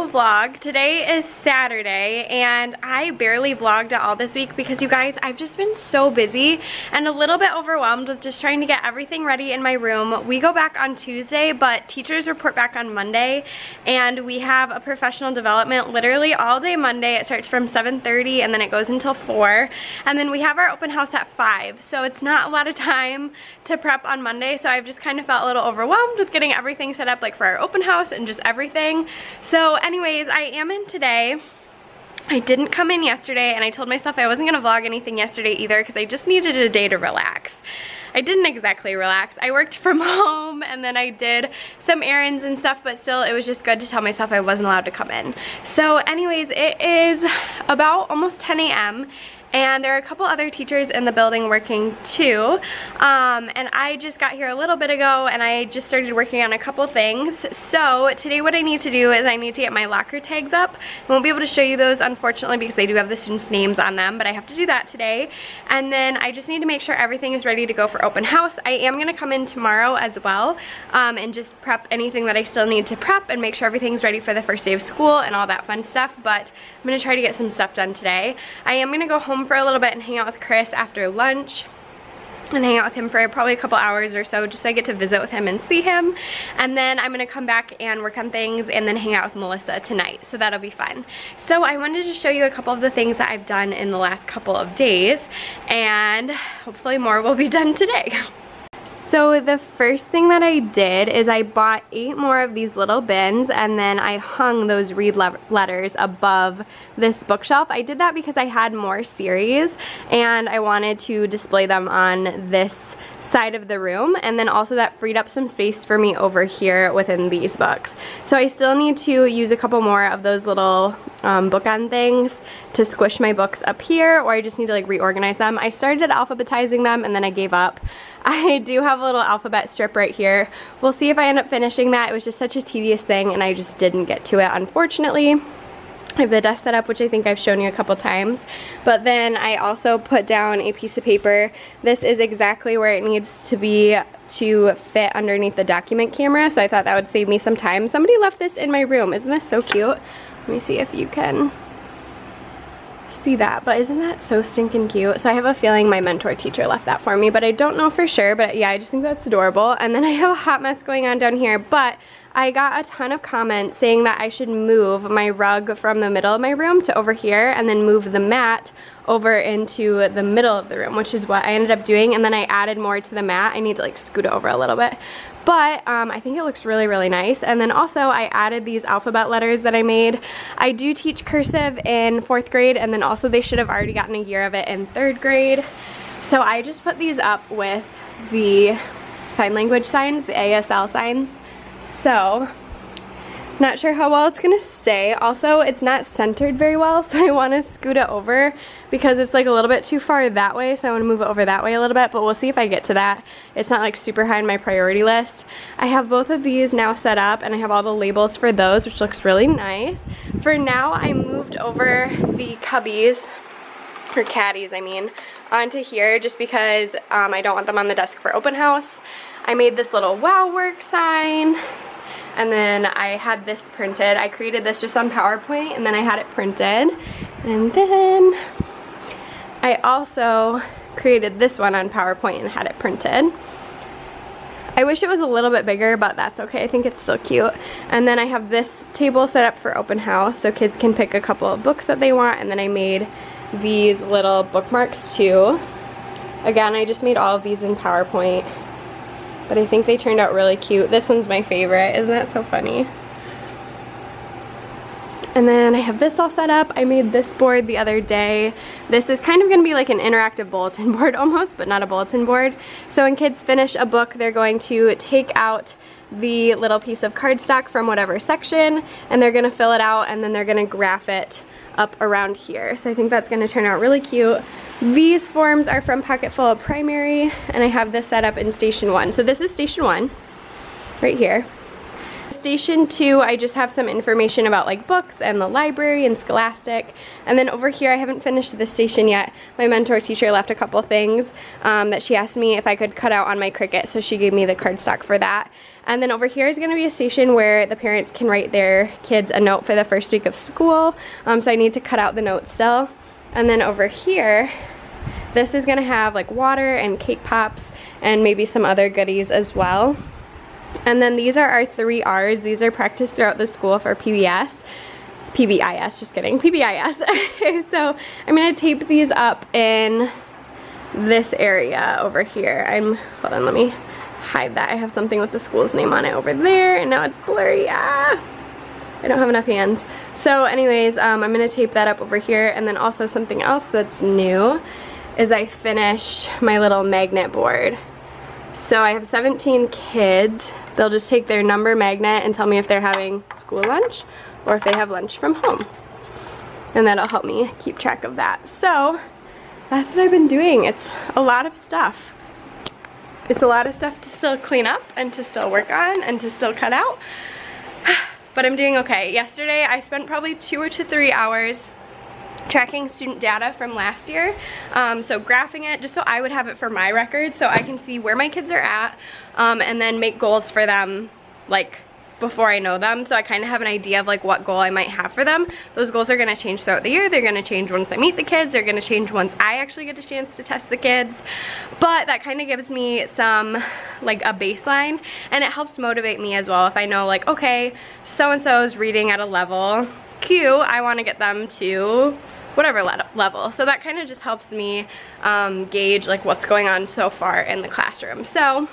vlog. Today is Saturday and I barely vlogged at all this week because you guys, I've just been so busy and a little bit overwhelmed with just trying to get everything ready in my room. We go back on Tuesday, but teachers report back on Monday, and we have a professional development literally all day Monday. It starts from 7:30 and then it goes until 4, and then we have our open house at 5, so it's not a lot of time to prep on Monday. So I've just kind of felt a little overwhelmed with getting everything set up, like for our open house and just everything. So anyways, I am in today. I didn't come in yesterday, and I told myself I wasn't gonna vlog anything yesterday either because I just needed a day to relax. I didn't exactly relax. I worked from home and then I did some errands and stuff, but still it was just good to tell myself I wasn't allowed to come in. So anyways, it is about almost 10 a.m. and there are a couple other teachers in the building working too, and I just got here a little bit ago and I just started working on a couple things. So today what I need to do is I need to get my locker tags up. I won't be able to show you those unfortunately because they do have the students' names on them, but I have to do that today. And then I just need to make sure everything is ready to go for open house. I am gonna come in tomorrow as well, and just prep anything that I still need to prep and make sure everything's ready for the first day of school and all that fun stuff, but I'm gonna try to get some stuff done today. I am gonna go home for a little bit and hang out with Chris after lunch and hang out with him for probably a couple hours or so, just so I get to visit with him and see him. And then I'm gonna come back and work on things and then hang out with Melissa tonight, so that'll be fun. So I wanted to show you a couple of the things that I've done in the last couple of days, and hopefully more will be done today. So the first thing that I did is I bought 8 more of these little bins, and then I hung those read letters above this bookshelf. I did that because I had more series and I wanted to display them on this side of the room, and then also that freed up some space for me over here within these books. So I still need to use a couple more of those little bookend things to squish my books up here, or I just need to like reorganize them. I started alphabetizing them and then I gave up. I do have a little alphabet strip right here. We'll see if I end up finishing that. It was just such a tedious thing and I just didn't get to it, unfortunately. I have the desk set up, which I think I've shown you a couple times, but then I also put down a piece of paper. This is exactly where it needs to be to fit underneath the document camera, so I thought that would save me some time. Somebody left this in my room. Isn't this so cute? Let me see if you can see that, but isn't that so stinking cute? So I have a feeling my mentor teacher left that for me, but I don't know for sure, but yeah, I just think that's adorable. And then I have a hot mess going on down here, but I got a ton of comments saying that I should move my rug from the middle of my room to over here and then move the mat over into the middle of the room, which is what I ended up doing. And then I added more to the mat. I need to like scoot it over a little bit, but I think it looks really, really nice. And then also I added these alphabet letters that I made. I do teach cursive in 4th grade, and then also they should have already gotten a year of it in 3rd grade. So I just put these up with the sign language signs, the ASL signs. So not sure how well it's gonna stay. Also, it's not centered very well, so I want to scoot it over because it's like a little bit too far that way, so I want to move it over that way a little bit, but we'll see if I get to that. It's not like super high on my priority list. I have both of these now set up and I have all the labels for those, which looks really nice. For now, I moved over the cubbies, or caddies I mean, onto here just because I don't want them on the desk for open house. I made this little wow work sign, and then I had this printed. I created this just on PowerPoint and then I had it printed. And then I also created this one on PowerPoint and had it printed. I wish it was a little bit bigger, but that's okay. I think it's still cute. And then I have this table set up for open house so kids can pick a couple of books that they want, and then I made these little bookmarks too. Again, I just made all of these in PowerPoint, but I think they turned out really cute. This one's my favorite. Isn't that so funny? And then I have this all set up. I made this board the other day. This is kind of gonna be like an interactive bulletin board almost, but not a bulletin board. So when kids finish a book, they're going to take out the little piece of cardstock from whatever section, and they're gonna fill it out, and then they're gonna graph it up around here. So I think that's gonna turn out really cute. These forms are from Pocketful of Primary, and I have this set up in Station 1. So this is Station 1, right here. station 2, I just have some information about like books and the library and Scholastic. And then over here, I haven't finished this station yet. My mentor teacher left a couple things that she asked me if I could cut out on my Cricut, so she gave me the cardstock for that. And then over here is going to be a station where the parents can write their kids a note for the first week of school. So I need to cut out the note still. And then over here, this is going to have like water and cake pops and maybe some other goodies as well. And then these are our 3 R's. These are practiced throughout the school for PBIS, just kidding, PBIS. So I'm going to tape these up in this area over here. Hold on, let me hide that. I have something with the school's name on it over there, and now it's blurry. I don't have enough hands. So anyways, I'm going to tape that up over here. And then also something else that's new is I finished my little magnet board. So I have 17 kids. They'll just take their number magnet and tell me if they're having school lunch or if they have lunch from home. And that'll help me keep track of that. So that's what I've been doing. It's a lot of stuff. It's a lot of stuff to still clean up and to still work on and to still cut out. But I'm doing okay. Yesterday I spent probably 2 to 3 hours tracking student data from last year, so graphing it just so I would have it for my record so I can see where my kids are at, and then make goals for them like before I know them, so I kind of have an idea of like what goal I might have for them. Those goals are going to change throughout the year. They're going to change once I meet the kids. They're going to change once I actually get a chance to test the kids, but that kind of gives me some like a baseline, and it helps motivate me as well. If I know like, okay, so-and-so is reading at a level Q, I want to get them to whatever level. So that kind of just helps me gauge like what's going on so far in the classroom. So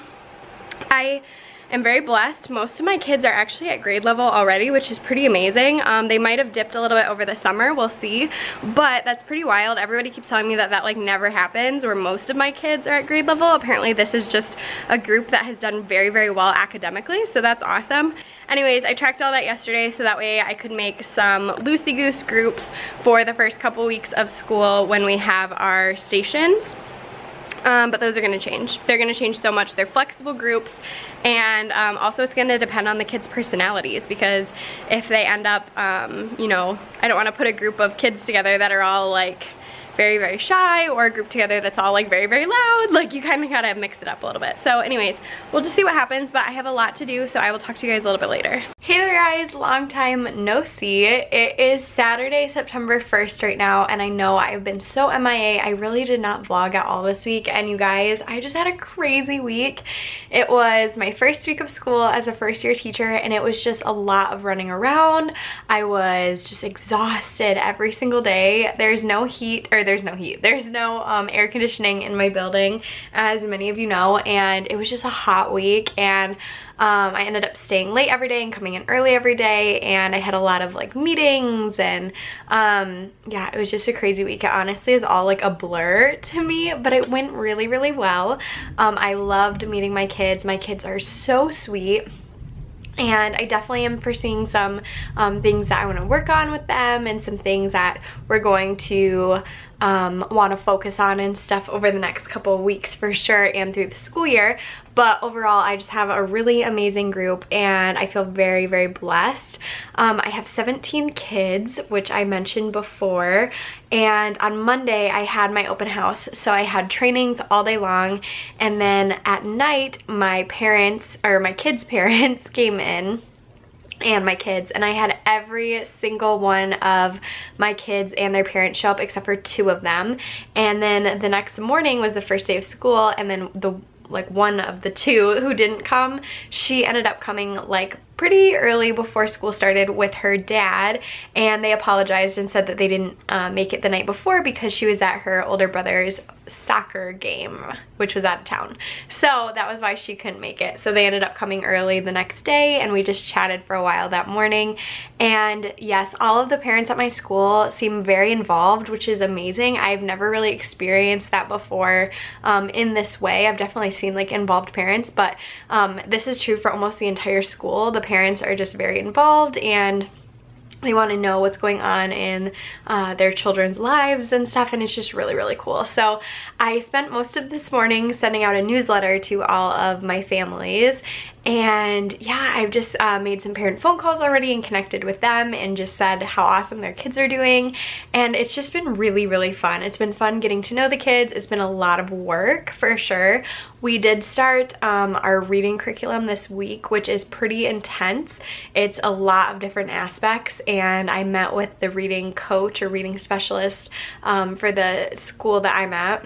I am very blessed. Most of my kids are actually at grade level already, which is pretty amazing. They might have dipped a little bit over the summer, we'll see, but that's pretty wild. Everybody keeps telling me that that like never happens where most of my kids are at grade level. Apparently this is just a group that has done very, very well academically, so that's awesome. Anyways, I tracked all that yesterday so that way I could make some loosey-goose groups for the first couple weeks of school when we have our stations. But those are going to change. They're going to change so much. They're flexible groups, and also it's going to depend on the kids' personalities, because if they end up, you know, I don't want to put a group of kids together that are all like very, very shy, or a group together that's all like very, very loud. Like you kind of gotta mix it up a little bit. So anyways, we'll just see what happens, but I have a lot to do, so I will talk to you guys a little bit later. Hey there guys, long time no see. It is Saturday, September 1st right now, and I know I've been so MIA. I really did not vlog at all this week, and you guys, I just had a crazy week. It was my first week of school as a first-year teacher, and it was just a lot of running around. I was just exhausted every single day. There's no air conditioning in my building, as many of you know, and it was just a hot week, and I ended up staying late every day and coming in early every day, and I had a lot of like meetings, and yeah, it was just a crazy week. It honestly is all like a blur to me, but it went really, really well. I loved meeting my kids. My kids are so sweet. And I definitely am foreseeing some things that I want to work on with them, and some things that we're going to want to focus on and stuff over the next couple of weeks for sure, and through the school year. But overall, I just have a really amazing group, and I feel very, very blessed. I have 17 kids, which I mentioned before, and on Monday I had my open house, so I had trainings all day long, and then at night my kids' parents came in, and my kids, and I had every single one of my kids and their parents show up except for 2 of them. And then the next morning was the first day of school, and then one of the 2 who didn't come, she ended up coming like pretty early before school started with her dad, and they apologized and said that they didn't make it the night before because she was at her older brother's soccer game, which was out of town. So that was why she couldn't make it. So they ended up coming early the next day, and we just chatted for a while that morning. And yes, all of the parents at my school seem very involved, which is amazing. I've never really experienced that before in this way. I've definitely seen like involved parents, but this is true for almost the entire school. The parents are just very involved, and they want to know what's going on in their children's lives and stuff, and it's just really, really cool. So I spent most of this morning sending out a newsletter to all of my families, And yeah, I've just made some parent phone calls already and connected with them and just said how awesome their kids are doing. And it's just been really, really fun. It's been fun getting to know the kids. It's been a lot of work for sure. We did start our reading curriculum this week, which is pretty intense. It's a lot of different aspects, and I met with the reading coach or reading specialist for the school that I'm at.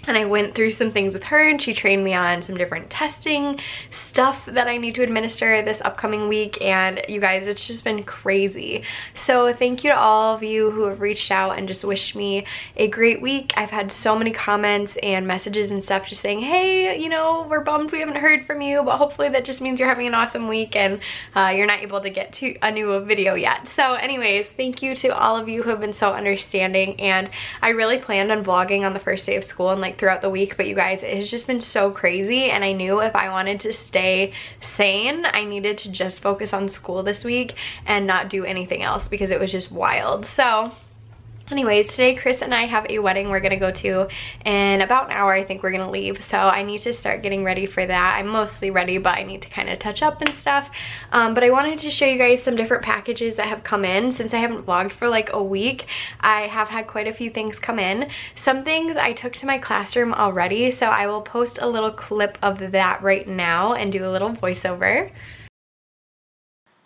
And I went through some things with her, and she trained me on some different testing stuff that I need to administer this upcoming week. And you guys, it's just been crazy. So thank you to all of you who have reached out and just wished me a great week. I've had so many comments and messages and stuff just saying, hey, you know, we're bummed we haven't heard from you, but hopefully that just means you're having an awesome week and you're not able to get to a new video yet. So anyways, thank you to all of you who have been so understanding. And I really planned on vlogging on the first day of school and like throughout the week, but you guys, it has just been so crazy, and I knew if I wanted to stay sane, I needed to just focus on school this week and not do anything else because it was just wild. So anyways, today Chris and I have a wedding we're gonna go to in about an hour. I think we're gonna leave, so I need to start getting ready for that. I'm mostly ready, but I need to kind of touch up and stuff. But I wanted to show you guys some different packages that have come in. Since I haven't vlogged for like a week, I have had quite a few things come in. Some things I took to my classroom already, so I will post a little clip of that right now and do a little voiceover.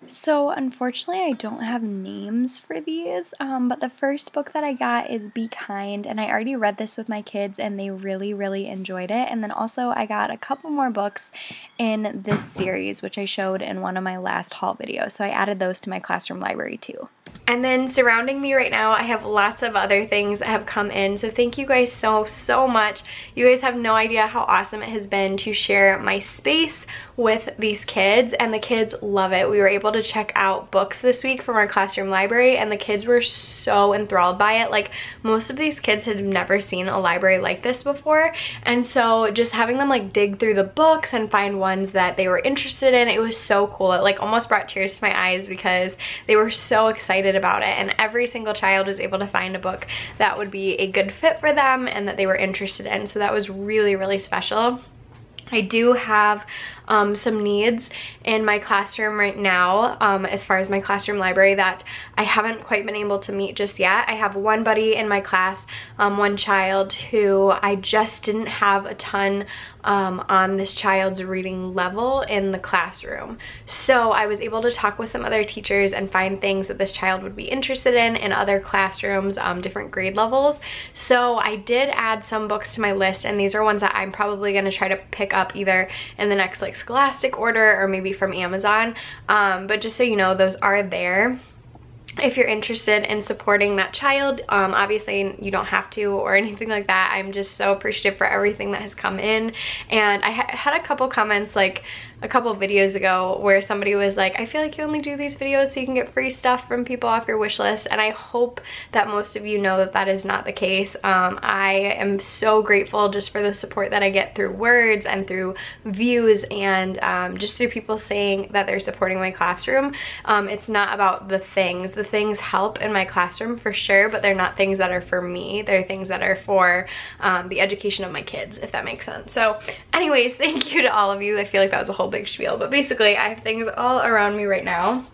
So unfortunately I don't have names for these, but the first book that I got is Be Kind, and I already read this with my kids and they really, really enjoyed it. And then also I got a couple more books in this series, which I showed in one of my last haul videos, so I added those to my classroom library too. And then surrounding me right now, I have lots of other things that have come in. So thank you guys so much. You guys have no idea how awesome it has been to share my space with these kids, and the kids love it. We were able to check out books this week from our classroom library, and the kids were so enthralled by it. Like, most of these kids had never seen a library like this before, and so just having them like dig through the books and find ones that they were interested in, it was so cool. It like almost brought tears to my eyes because they were so excited about it, and every single child was able to find a book that would be a good fit for them and that they were interested in. So that was really, really special. I do have some needs in my classroom right now, as far as my classroom library, that I haven't quite been able to meet just yet. I have one buddy in my class, one child who I just didn't have a ton on this child's reading level in the classroom. So I was able to talk with some other teachers and find things that this child would be interested in other classrooms, different grade levels. So I did add some books to my list, and these are ones that I'm probably going to try to pick up either in the next like Scholastic order or maybe from Amazon. But just so you know, those are there if you're interested in supporting that child. Obviously you don't have to or anything like that. I'm just so appreciative for everything that has come in. And I had a couple comments like a couple videos ago where somebody was like, I feel like you only do these videos so you can get free stuff from people off your wish list. And I hope that most of you know that that is not the case. I am so grateful just for the support that I get through words and through views, and just through people saying that they're supporting my classroom. It's not about the things. The things help in my classroom for sure, but they're not things that are for me. They're things that are for the education of my kids, if that makes sense. So anyways, thank you to all of you. I feel like that was a whole big spiel, but basically I have things all around me right now.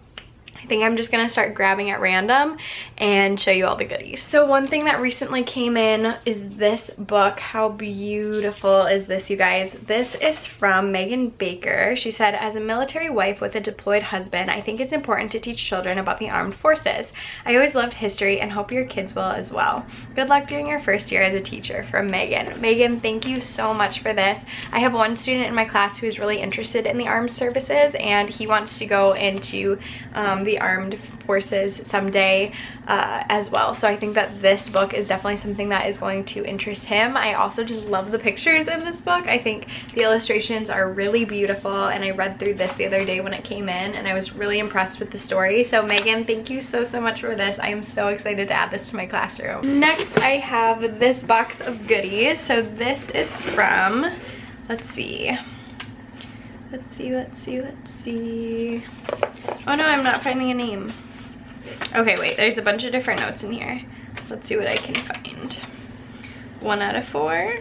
I think I'm just gonna start grabbing at random and show you all the goodies. So one thing that recently came in is this book. How beautiful is this, you guys? This is from Megan Baker. She said, as a military wife with a deployed husband, I think it's important to teach children about the armed forces. I always loved history and hope your kids will as well. Good luck during your first year as a teacher, from Megan. Megan, thank you so much for this. I have one student in my class who is really interested in the armed services, and he wants to go into the armed forces someday as well. So I think that this book is definitely something that is going to interest him. I also just love the pictures in this book. I think the illustrations are really beautiful, and I read through this the other day when it came in and I was really impressed with the story. So Megan, thank you so much for this. I am so excited to add this to my classroom. Next I have this box of goodies. So this is from, let's see. Oh no, I'm not finding a name. Okay, wait, there's a bunch of different notes in here. Let's see what I can find. 1 out of 4.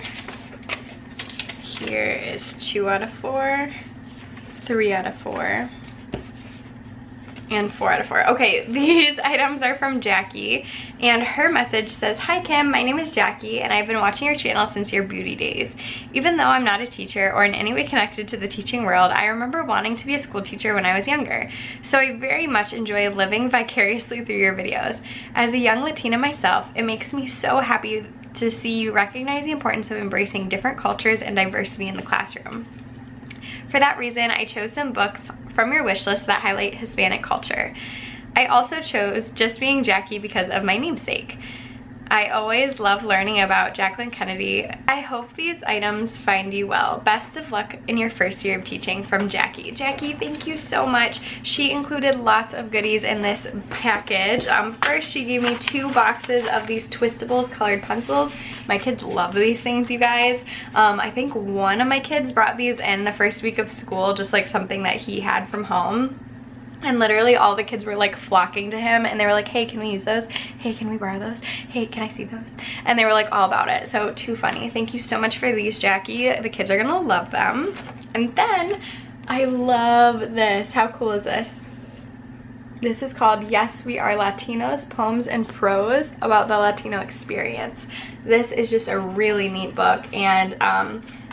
Here is 2 out of 4. 3 out of 4. And 4 out of 4. Okay, these items are from Jackie, and her message says, "Hi Kim, my name is Jackie, and I've been watching your channel since your beauty days. Even though I'm not a teacher or in any way connected to the teaching world, I remember wanting to be a school teacher when I was younger. So I very much enjoy living vicariously through your videos. As a young Latina myself, it makes me so happy to see you recognize the importance of embracing different cultures and diversity in the classroom. For that reason, I chose some books from your wish list that highlight Hispanic culture. I also chose Just Being Jackie because of my namesake. I always love learning about Jacqueline Kennedy. I hope these items find you well. Best of luck in your first year of teaching, from Jackie." Jackie, thank you so much. She included lots of goodies in this package. First, she gave me 2 boxes of these Twistables colored pencils. My kids love these things, you guys. I think one of my kids brought these in the first week of school, just like something that he had from home. And literally all the kids were like flocking to him, and they were like, "Hey, can we use those? Hey, can we borrow those? Hey, can I see those?" And they were like all about it. So too funny. Thank you so much for these, Jackie. The kids are gonna love them. And then I love this. How cool is this? This is called Yes, We Are Latinos, Poems and Prose About the Latino Experience. This is just a really neat book, and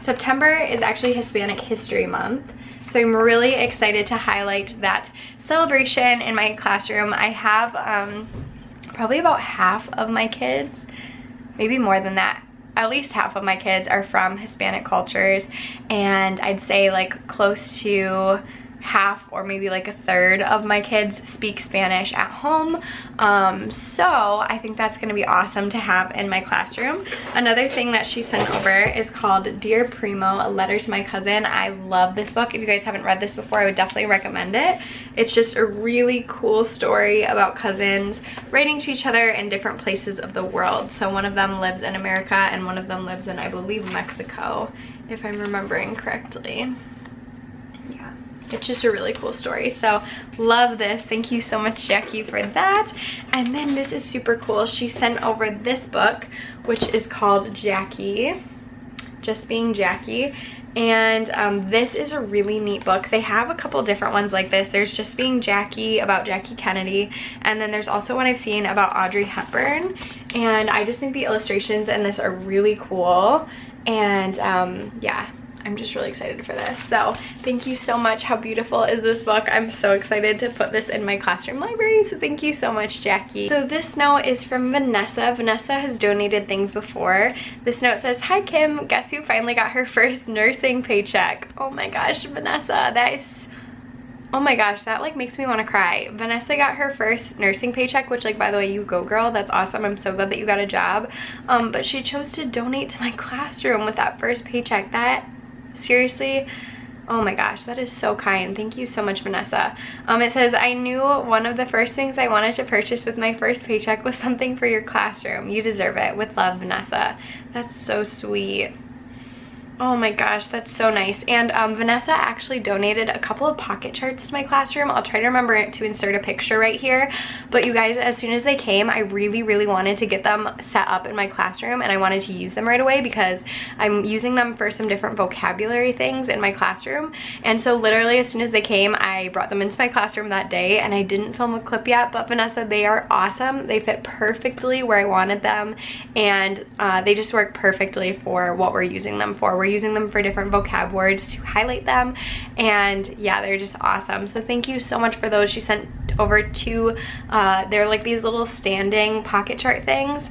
September is actually Hispanic History Month. So I'm really excited to highlight that celebration in my classroom. I have probably about half of my kids, maybe more than that, at least half of my kids are from Hispanic cultures, and I'd say like close to half or maybe like a third of my kids speak Spanish at home. So I think that's gonna be awesome to have in my classroom. Another thing that she sent over is called Dear Primo, A Letter to My Cousin. I love this book. If you guys haven't read this before, I would definitely recommend it. It's just a really cool story about cousins writing to each other in different places of the world. So one of them lives in America and one of them lives in, I believe, Mexico, if I'm remembering correctly. It's just a really cool story. So love this. Thank you so much, Jackie, for that. And then this is super cool. She sent over this book, which is called Jackie, Just Being Jackie. And this is a really neat book. They have a couple different ones like this. There's Just Being Jackie about Jackie Kennedy, and then there's also one I've seen about Audrey Hepburn. And I just think the illustrations in this are really cool. And yeah, I'm just really excited for this. So thank you so much. How beautiful is this book? I'm so excited to put this in my classroom library. So thank you so much, Jackie. So this note is from Vanessa. Vanessa has donated things before. This note says, "Hi Kim, guess who finally got her first nursing paycheck?" Oh my gosh, Vanessa, that is, oh my gosh, that like makes me want to cry. Vanessa got her first nursing paycheck, which, like, by the way, you go girl. That's awesome. I'm so glad that you got a job. But she chose to donate to my classroom with that first paycheck. That, seriously, oh my gosh, that is so kind. Thank you so much, Vanessa. It says, "I knew one of the first things I wanted to purchase with my first paycheck was something for your classroom. You deserve it. With love, Vanessa." That's so sweet. Oh my gosh, that's so nice. And Vanessa actually donated a couple of pocket charts to my classroom. I'll try to remember to insert a picture right here. But you guys, as soon as they came, I really, really wanted to get them set up in my classroom, and I wanted to use them right away because I'm using them for some different vocabulary things in my classroom. And so literally as soon as they came, I brought them into my classroom that day, and I didn't film a clip yet, but Vanessa, they are awesome. They fit perfectly where I wanted them, and they just work perfectly for what we're using them for. We're using them for different vocab words to highlight them, and yeah, they're just awesome. So thank you so much for those. She sent over 2, they're like these little standing pocket chart things,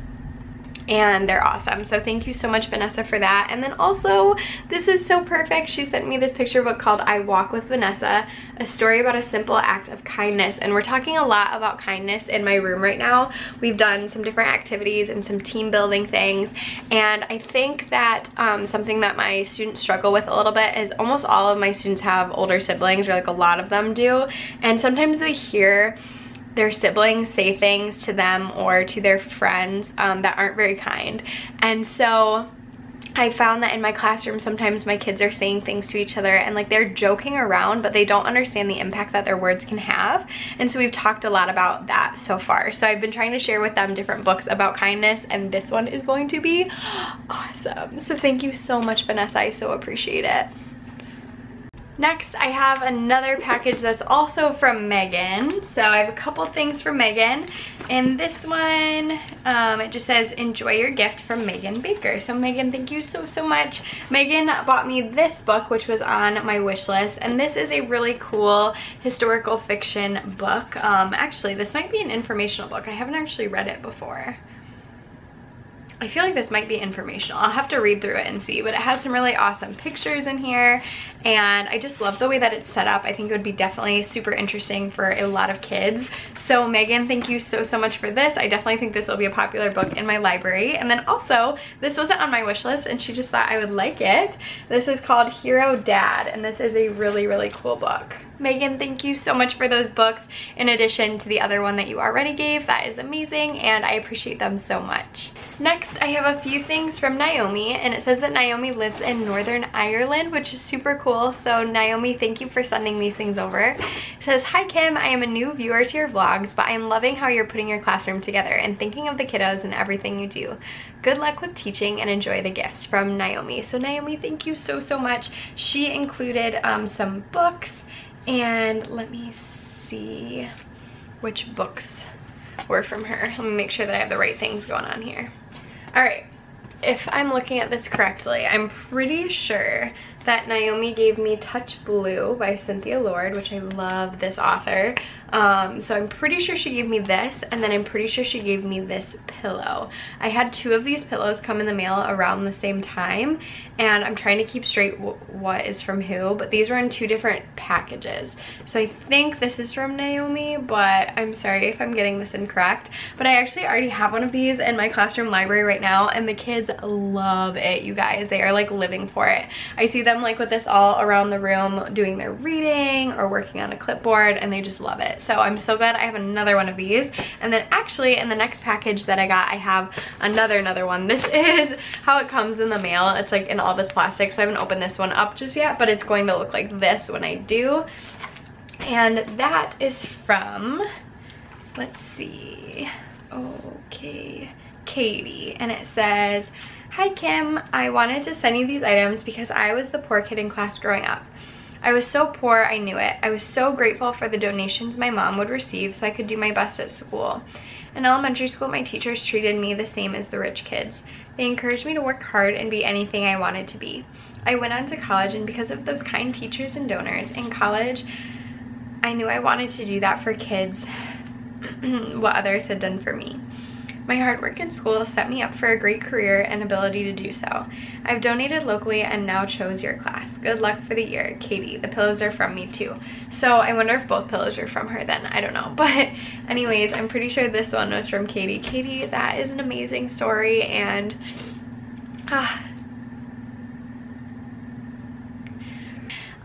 and they're awesome. So thank you so much, Vanessa, for that. And then also, this is so perfect. She sent me this picture book called I Walk with Vanessa, a story about a simple act of kindness. And we're talking a lot about kindness in my room right now. We've done some different activities and some team building things. And I think that something that my students struggle with a little bit is almost all of my students have older siblings, or like a lot of them do. And sometimes they hear their siblings say things to them or to their friends that aren't very kind. And so I found that in my classroom, sometimes my kids are saying things to each other and like they're joking around, but they don't understand the impact that their words can have. And so we've talked a lot about that so far. So I've been trying to share with them different books about kindness, and this one is going to be awesome. So thank you so much, Vanessa. I so appreciate it. Next, I have another package that's also from Megan. So I have a couple things from Megan. And this one, it just says, enjoy your gift from Megan Baker. So Megan, thank you so much. Megan bought me this book, which was on my wish list. And this is a really cool historical fiction book. Actually, this might be an informational book. I haven't actually read it before. I feel like this might be informational. I'll have to read through it and see, but it has some really awesome pictures in here, and I just love the way that it's set up. I think it would be definitely super interesting for a lot of kids. So Megan, thank you so much for this. I definitely think this will be a popular book in my library. And then also, this wasn't on my wish list and she just thought I would like it. This is called Hero Dad, and this is a really cool book. Megan, thank you so much for those books, in addition to the other one that you already gave. That is amazing, and I appreciate them so much. Next, I have a few things from Naomi, and it says that Naomi lives in Northern Ireland, which is super cool. So Naomi, thank you for sending these things over. It says, hi Kim, I am a new viewer to your vlogs, but I am loving how you're putting your classroom together and thinking of the kiddos and everything you do. Good luck with teaching and enjoy the gifts, from Naomi. So Naomi, thank you so much. She included some books. And let me see which books were from her. Let me make sure that I have the right things going on here. All right, if I'm looking at this correctly, I'm pretty sure that Naomi gave me Touch Blue by Cynthia Lord, which I love this author. So I'm pretty sure she gave me this, and then I'm pretty sure she gave me this pillow. I had two of these pillows come in the mail around the same time, and I'm trying to keep straight what is from who, but these were in two different packages. So I think this is from Naomi, but I'm sorry if I'm getting this incorrect. But I actually already have one of these in my classroom library right now, and the kids love it, you guys. They are like living for it. I see them like with this all around the room doing their reading or working on a clipboard, and they just love it. So I'm so glad I have another one of these. And then actually in the next package that I got, I have another one. This is how it comes in the mail. It's like in all this plastic, so I haven't opened this one up just yet, but it's going to look like this when I do. And that is from, let's see, okay, Katie, and it says, hi Kim, I wanted to send you these items because I was the poor kid in class growing up. I was so poor, I knew it. I was so grateful for the donations my mom would receive so I could do my best at school. In elementary school, my teachers treated me the same as the rich kids. They encouraged me to work hard and be anything I wanted to be. I went on to college, and because of those kind teachers and donors in college, I knew I wanted to do that for kids what others had done for me. My hard work in school set me up for a great career and ability to do so. I've donated locally and now chose your class. Good luck for the year, Katie. The pillows are from me too. So I wonder if both pillows are from her then. I don't know. But anyways, I'm pretty sure this one was from Katie. Katie, that is an amazing story, and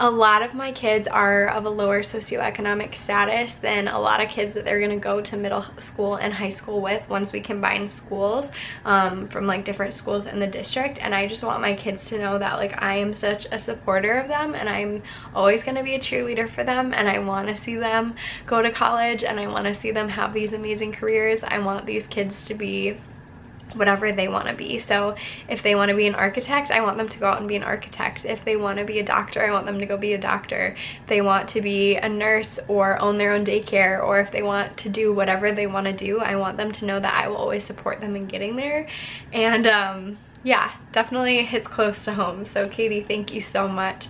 a lot of my kids are of a lower socioeconomic status than a lot of kids that they're gonna go to middle school and high school with once we combine schools from like different schools in the district. And I just want my kids to know that like I am such a supporter of them, and I'm always gonna be a cheerleader for them, and I wanna see them go to college, and I wanna see them have these amazing careers. I want these kids to be whatever they want to be. So if they want to be an architect, I want them to go out and be an architect. If they want to be a doctor, I want them to go be a doctor. If they want to be a nurse or own their own daycare, or if they want to do whatever they want to do, I want them to know that I will always support them in getting there. And yeah, definitely hits close to home. So Katie, thank you so much.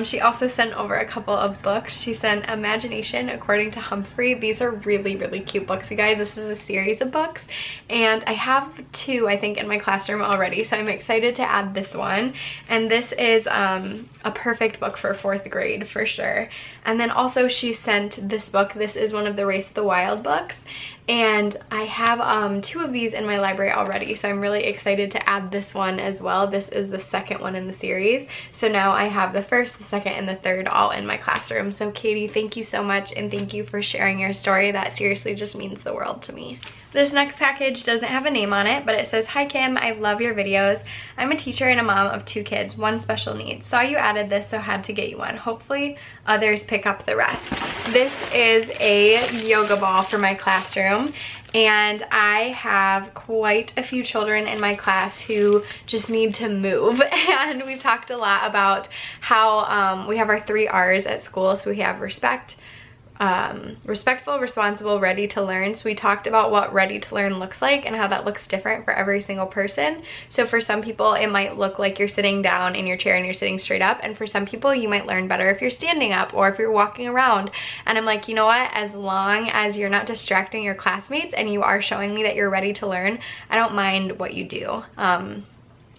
She also sent over a couple of books. She sent Imagination According to Humphrey. These are really cute books, you guys. This is a series of books, and I have two, I think, in my classroom already, so I'm excited to add this one. And this is a perfect book for 4th grade for sure. And then also she sent this book. This is one of the Race of the Wild books, and I have two of these in my library already, so I'm really excited to add this one as well. This is the second one in the series, so now I have the first, the second, and the third all in my classroom. So Katie, thank you so much, and thank you for sharing your story. That seriously just means the world to me. This next package doesn't have a name on it, but it says, hi Kim, I love your videos. I'm a teacher and a mom of 2 kids, 1 special needs. Saw you added this, so had to get you one. Hopefully others pick up the rest. This is a yoga ball for my classroom, and I have quite a few children in my class who just need to move. And we've talked a lot about how we have our 3 R's at school. So we have respectful, responsible, ready to learn. So we talked about what ready to learn looks like and how that looks different for every single person. So for some people it might look like you're sitting down in your chair and you're sitting straight up, and for some people you might learn better if you're standing up or if you're walking around. And I'm like, you know what, as long as you're not distracting your classmates and you are showing me that you're ready to learn, I don't mind what you do.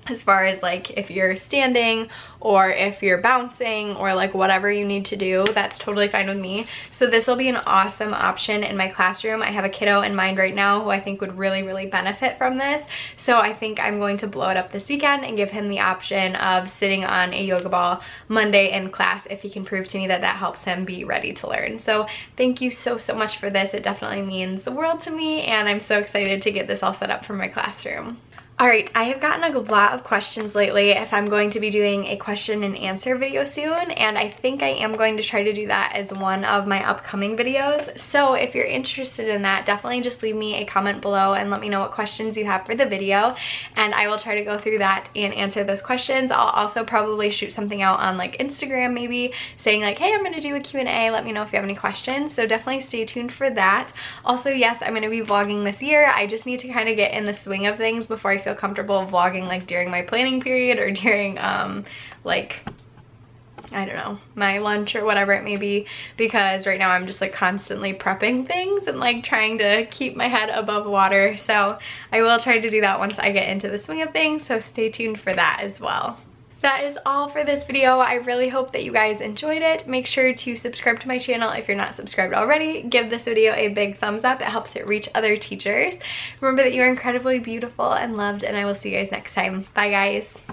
As far as like if you're standing or if you're bouncing or like whatever you need to do, that's totally fine with me. So this will be an awesome option in my classroom. I have a kiddo in mind right now who I think would really benefit from this. So I think I'm going to blow it up this weekend and give him the option of sitting on a yoga ball Monday in class if he can prove to me that that helps him be ready to learn. So thank you so much for this. It definitely means the world to me, and I'm so excited to get this all set up for my classroom. Alright, I have gotten a lot of questions lately if I'm going to be doing a question and answer video soon, and I think I am going to try to do that as one of my upcoming videos. So if you're interested in that, definitely just leave me a comment below and let me know what questions you have for the video, and I will try to go through that and answer those questions. I'll also probably shoot something out on like Instagram maybe saying like, hey, I'm going to do a Q&A, let me know if you have any questions. So definitely stay tuned for that. Also, yes, I'm going to be vlogging this year. I just need to kind of get in the swing of things before I feel comfortable vlogging like during my planning period or during like, I don't know, my lunch or whatever it may be, because right now I'm just like constantly prepping things and like trying to keep my head above water. So I will try to do that once I get into the swing of things, so stay tuned for that as well. That is all for this video. I really hope that you guys enjoyed it. Make sure to subscribe to my channel if you're not subscribed already. Give this video a big thumbs up. It helps it reach other teachers. Remember that you are incredibly beautiful and loved, and I will see you guys next time. Bye, guys.